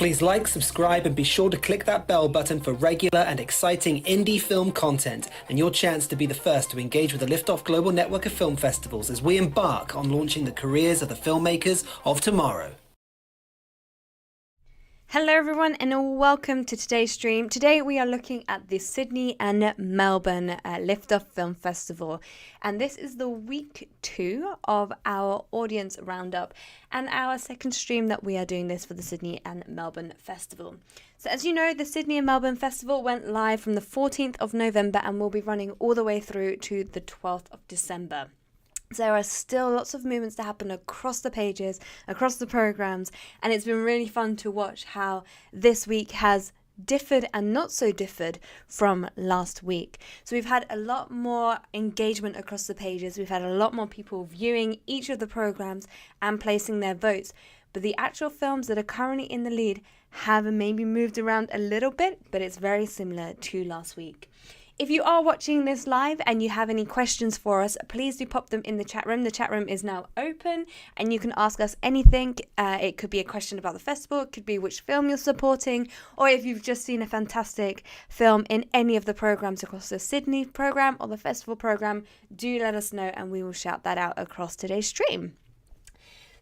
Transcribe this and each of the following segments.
Please like, subscribe, and be sure to click that bell button for regular and exciting indie film content and your chance to be the first to engage with the Liftoff Global Network of Film Festivals as we embark on launching the careers of the filmmakers of tomorrow. Hello everyone and welcome to today's stream. Today we are looking at the Sydney and Melbourne Liftoff Film Festival, and this is the week 2 of our audience roundup and our second stream that we are doing this for the Sydney and Melbourne Festival. So as you know, the Sydney and Melbourne Festival went live from the 14th of November and will be running all the way through to the 12th of December. There are still lots of movements to happen across the pages, across the programs, and it's been really fun to watch how this week has differed and not so differed from last week. So we've had a lot more engagement across the pages, we've had a lot more people viewing each of the programs and placing their votes, but the actual films that are currently in the lead have maybe moved around a little bit, but it's very similar to last week. If you are watching this live and you have any questions for us, please do pop them in the chat room. The chat room is now open and you can ask us anything. It could be a question about the festival, it could be which film you're supporting, or if you've just seen a fantastic film in any of the programs across the Sydney program or the festival program, do let us know and we will shout that out across today's stream.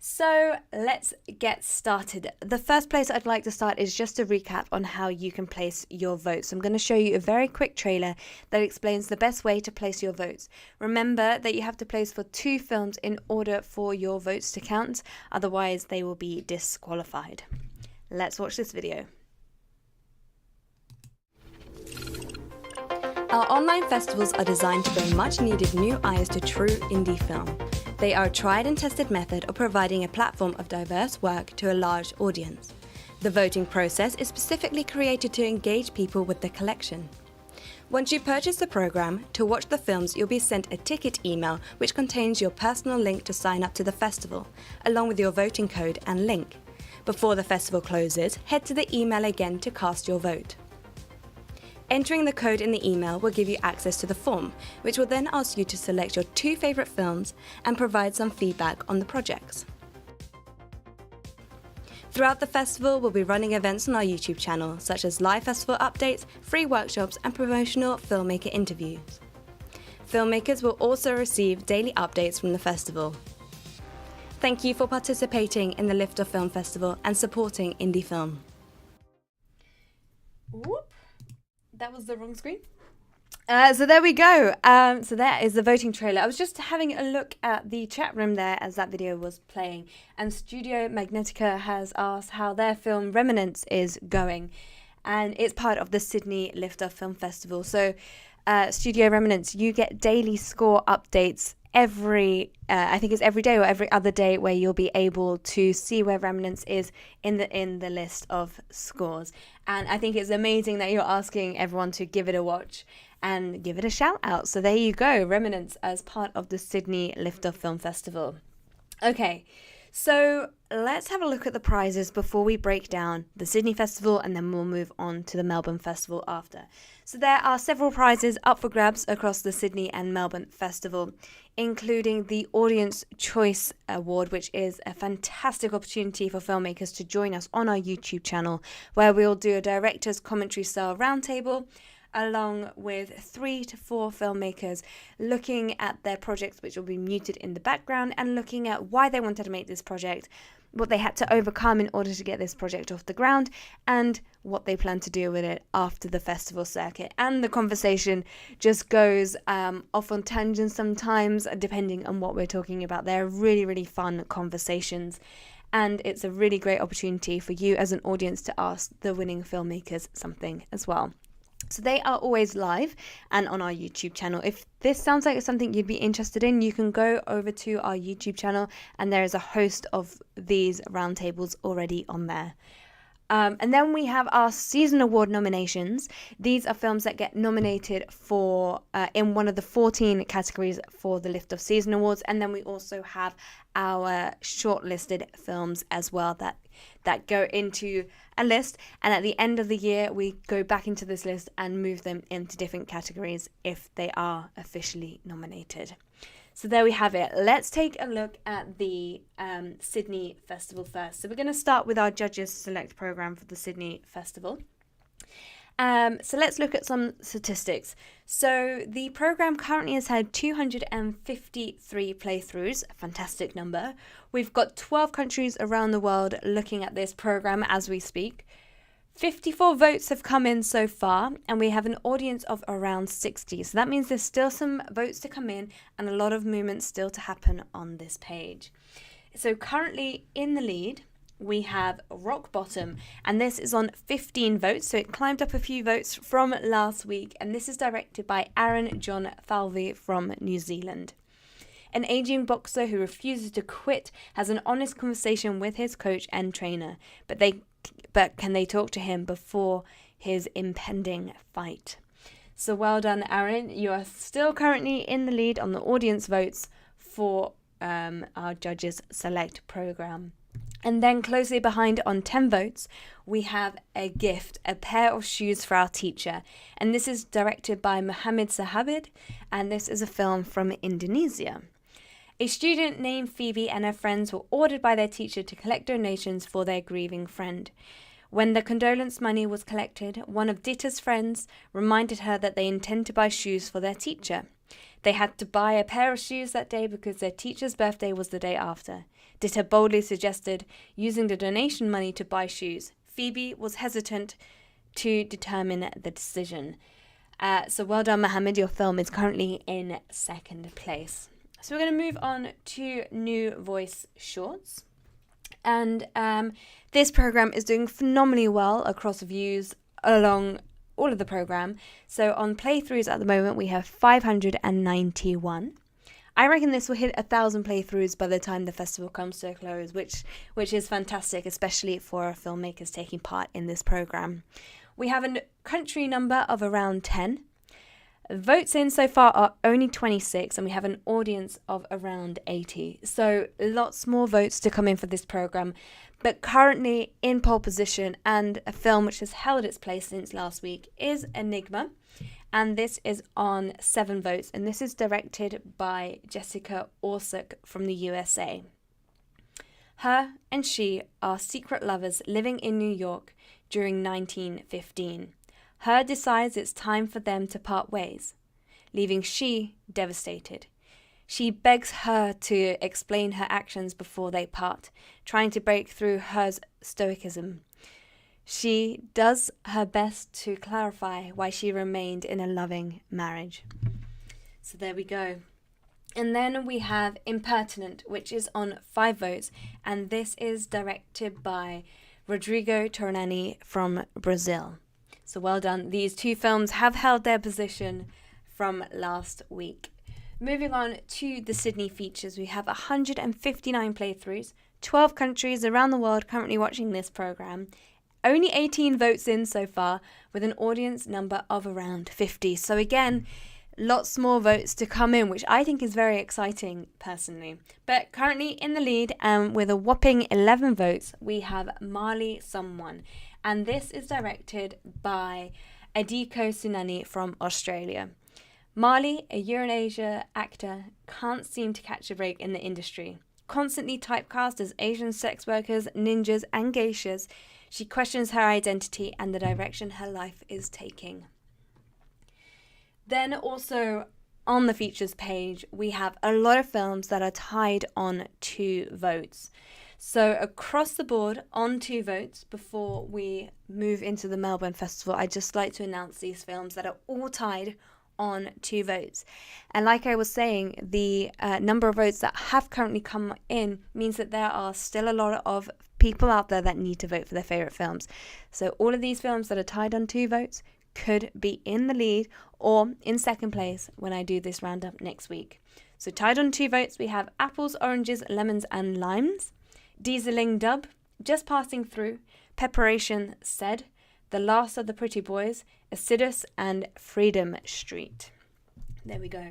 So let's get started. The first place I'd like to start is just a recap on how you can place your votes. I'm going to show you a very quick trailer that explains the best way to place your votes. Remember that you have to place for 2 films in order for your votes to count, otherwise they will be disqualified. Let's watch this video. Our online festivals are designed to bring much needed new eyes to true indie film. They are a tried and tested method of providing a platform of diverse work to a large audience. The voting process is specifically created to engage people with the collection. Once you purchase the program, to watch the films you'll be sent a ticket email which contains your personal link to sign up to the festival, along with your voting code and link. Before the festival closes, head to the email again to cast your vote. Entering the code in the email will give you access to the form, which will then ask you to select your 2 favourite films and provide some feedback on the projects. Throughout the festival, we'll be running events on our YouTube channel, such as live festival updates, free workshops and promotional filmmaker interviews. Filmmakers will also receive daily updates from the festival. Thank you for participating in the Liftoff Film Festival and supporting indie film. Whoop. That was the wrong screen. So there we go. So that is the voting trailer. I was just having a look at the chat room there as that video was playing, and Studio Magnetica has asked how their film Remnants is going, and it's part of the Sydney Liftoff Film Festival. So Studio Remnants, you get daily score updates every I think it's every day or every other day, where you'll be able to see where Remnants is in the list of scores. And I think it's amazing that you're asking everyone to give it a watch and give it a shout out. So there you go, Remnants as part of the Sydney Liftoff Film Festival. Okay, so let's have a look at the prizes before we break down the Sydney Festival, and then we'll move on to the Melbourne Festival after. So there are several prizes up for grabs across the Sydney and Melbourne Festival, including the Audience Choice Award, which is a fantastic opportunity for filmmakers to join us on our YouTube channel, where we'll do a director's commentary style roundtable along with 3 to 4 filmmakers looking at their projects, which will be muted in the background, and looking at why they wanted to make this project, what they had to overcome in order to get this project off the ground, and what they plan to do with it after the festival circuit. And the conversation just goes off on tangents sometimes, depending on what we're talking about. They're really, really fun conversations, and it's a really great opportunity for you as an audience to ask the winning filmmakers something as well. So they are always live and on our YouTube channel. If this sounds like it's something you'd be interested in, you can go over to our YouTube channel and there is a host of these roundtables already on there. And then we have our season award nominations. These are films that get nominated for in one of the 14 categories for the Liftoff Season Awards. And then we also have our shortlisted films as well that go into a list. And at the end of the year, we go back into this list and move them into different categories if they are officially nominated. So there we have it. Let's take a look at the Sydney Festival first. So we're going to start with our Judges Select program for the Sydney Festival. So let's look at some statistics. So the program currently has had 253 playthroughs, a fantastic number. We've got 12 countries around the world looking at this program as we speak. 54 votes have come in so far, and we have an audience of around 60. So that means there's still some votes to come in and a lot of movement still to happen on this page. So currently in the lead, we have Rock Bottom, and this is on 15 votes, so it climbed up a few votes from last week, and this is directed by Aaron John Falvey from New Zealand. An aging boxer who refuses to quit has an honest conversation with his coach and trainer, but can they talk to him before his impending fight? So well done, Aaron. You are still currently in the lead on the audience votes for our Judges Select program. And then closely behind on 10 votes, we have A Gift, a pair of shoes for our teacher. And this is directed by Muhammad Sahabid, and this is a film from Indonesia. A student named Phoebe and her friends were ordered by their teacher to collect donations for their grieving friend. When the condolence money was collected, one of Ditta's friends reminded her that they intend to buy shoes for their teacher. They had to buy a pair of shoes that day because their teacher's birthday was the day after. Ditta boldly suggested using the donation money to buy shoes. Phoebe was hesitant to determine the decision. So well done, Mohammed. Your film is currently in second place. So we're going to move on to New Voice Shorts. And this program is doing phenomenally well across views along all of the program. So on playthroughs at the moment, we have 591. I reckon this will hit 1,000 playthroughs by the time the festival comes to a close, which is fantastic, especially for filmmakers taking part in this program. We have a country number of around 10. Votes in so far are only 26, and we have an audience of around 80. So lots more votes to come in for this program. But currently in pole position, and a film which has held its place since last week, is Enigma. And this is on 7 votes, and this is directed by Jessica Orsuck from the USA. Her and she are secret lovers living in New York during 1915. Her decides it's time for them to part ways, leaving she devastated. She begs her to explain her actions before they part, trying to break through her stoicism. She does her best to clarify why she remained in a loving marriage. So there we go. And then we have Impertinent, which is on 5 votes, and this is directed by Rodrigo Tornani from Brazil. So well done. These 2 films have held their position from last week. Moving on to the Sydney features, we have 159 playthroughs, 12 countries around the world currently watching this program. Only 18 votes in so far, with an audience number of around 50. So again, lots more votes to come in, which I think is very exciting personally. But currently in the lead, with a whopping 11 votes, we have Marley Someone. And this is directed by Adiko Sunani from Australia. Marley, a Eurasia actor, can't seem to catch a break in the industry. Constantly typecast as Asian sex workers, ninjas, and geishas, she questions her identity and the direction her life is taking. Then also on the features page, we have a lot of films that are tied on 2 votes. So across the board on 2 votes, before we move into the Melbourne Festival, I'd just like to announce these films that are all tied on 2 votes. And like I was saying, the number of votes that have currently come in means that there are still a lot of people out there that need to vote for their favourite films. So all of these films that are tied on 2 votes could be in the lead or in second place when I do this roundup next week. So tied on 2 votes, we have Apples, Oranges, Lemons and Limes, Dieseling Dub, Just Passing Through, Preparation Said, The Last of the Pretty Boys, Acidus and Freedom Street. There we go.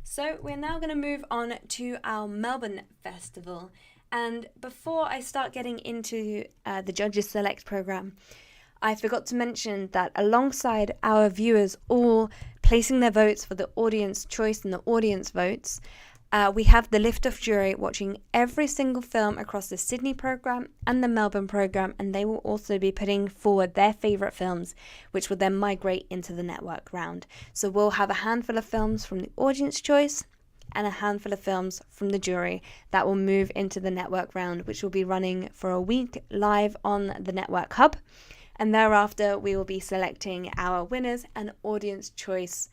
So we're now going to move on to our Melbourne Festival. And before I start getting into the Judges Select program, I forgot to mention that alongside our viewers all placing their votes for the audience choice and the audience votes, we have the Lift-Off jury watching every single film across the Sydney programme and the Melbourne programme, and they will also be putting forward their favourite films, which will then migrate into the network round. So we'll have a handful of films from the audience choice and a handful of films from the jury that will move into the network round, which will be running for a week live on the Network Hub. And thereafter, we will be selecting our winners and audience choice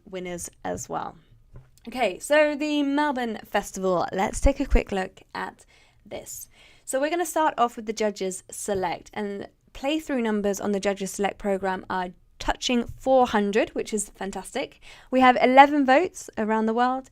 winners as well. Okay, so the Melbourne Festival, let's take a quick look at this. So we're going to start off with the Judges Select, and playthrough numbers on the Judges Select program are touching 400, which is fantastic. We have 11 votes around the world,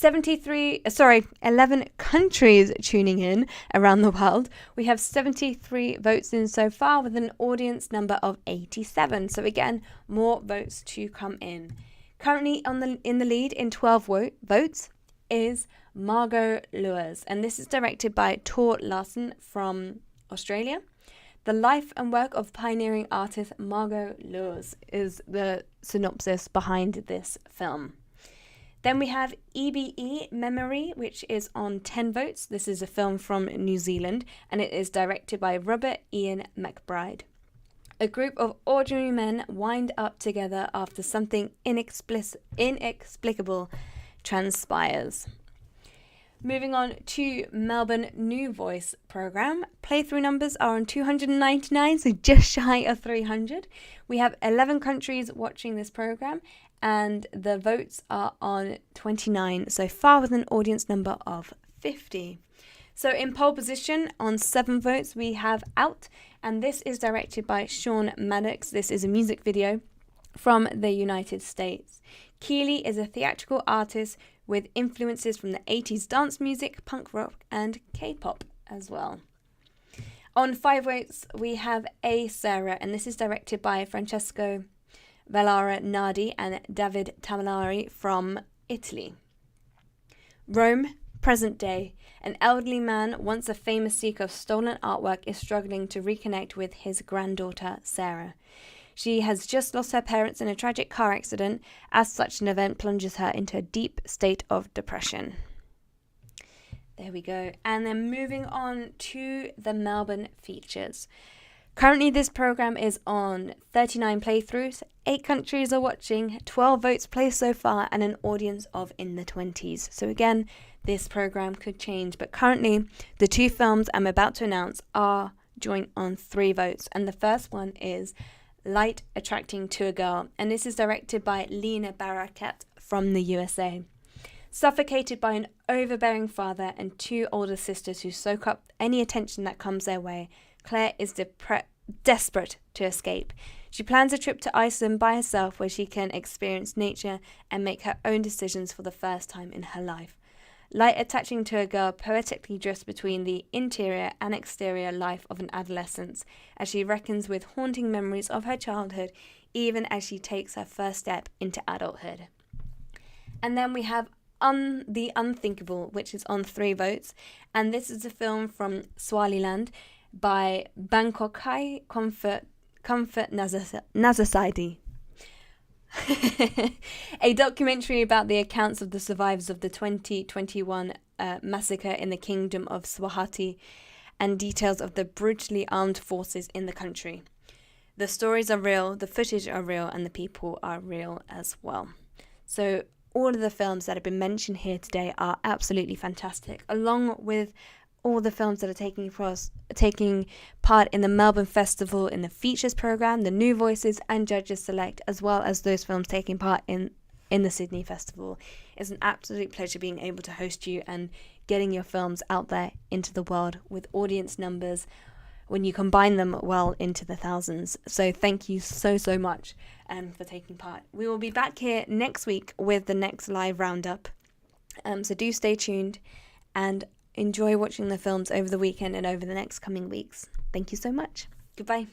11 countries tuning in around the world. We have 73 votes in so far with an audience number of 87. So again, more votes to come in. Currently in the lead in 12 votes is Margot Lewis, and this is directed by Tor Larsen from Australia. The life and work of pioneering artist Margot Lewis is the synopsis behind this film. Then we have EBE Memory, which is on 10 votes. This is a film from New Zealand, and it is directed by Robert Ian McBride. A group of ordinary men wind up together after something inexplicable transpires. Moving on to Melbourne New Voice programme. Playthrough numbers are on 299, so just shy of 300. We have 11 countries watching this programme, and the votes are on 29 so far with an audience number of 50. So in pole position on 7 votes we have Out, and this is directed by Sean Maddox. This is a music video from the United States. Keeley is a theatrical artist with influences from the 80s dance music, punk rock and K-pop as well. On 5 votes we have A Sarah, and this is directed by Francesco Vallara Nardi and David Tamilari from Italy. Rome, present day. An elderly man, once a famous seeker of stolen artwork, is struggling to reconnect with his granddaughter, Sarah. She has just lost her parents in a tragic car accident, as such an event plunges her into a deep state of depression. There we go. And then moving on to the Melbourne features. Currently, this program is on 39 playthroughs, 8 countries are watching, 12 votes placed so far, and an audience of in the 20s. So again, this program could change, but currently, the 2 films I'm about to announce are joint on 3 votes, and the first one is Light Attracting to a Girl, and this is directed by Lena Barakat from the USA. Suffocated by an overbearing father and 2 older sisters who soak up any attention that comes their way, Claire is desperate to escape. She plans a trip to Iceland by herself where she can experience nature and make her own decisions for the first time in her life. Light Attaching to a Girl poetically drifts between the interior and exterior life of an adolescent as she reckons with haunting memories of her childhood even as she takes her first step into adulthood. And then we have The Unthinkable, which is on 3 votes, and this is a film from Swaliland by Bangkokai Comfort Nazasidi. A documentary about the accounts of the survivors of the 2021 massacre in the kingdom of Swahati and details of the brutally armed forces in the country. The stories are real, the footage are real, and the people are real as well. So all of the films that have been mentioned here today are absolutely fantastic, along with all the films that are taking part in the Melbourne Festival in the features program, the New Voices and Judges Select, as well as those films taking part in the Sydney Festival. It's an absolute pleasure being able to host you and getting your films out there into the world with audience numbers when you combine them well into the thousands. So thank you so much for taking part. We will be back here next week with the next live roundup. So do stay tuned and enjoy watching the films over the weekend and over the next coming weeks. Thank you so much. Goodbye.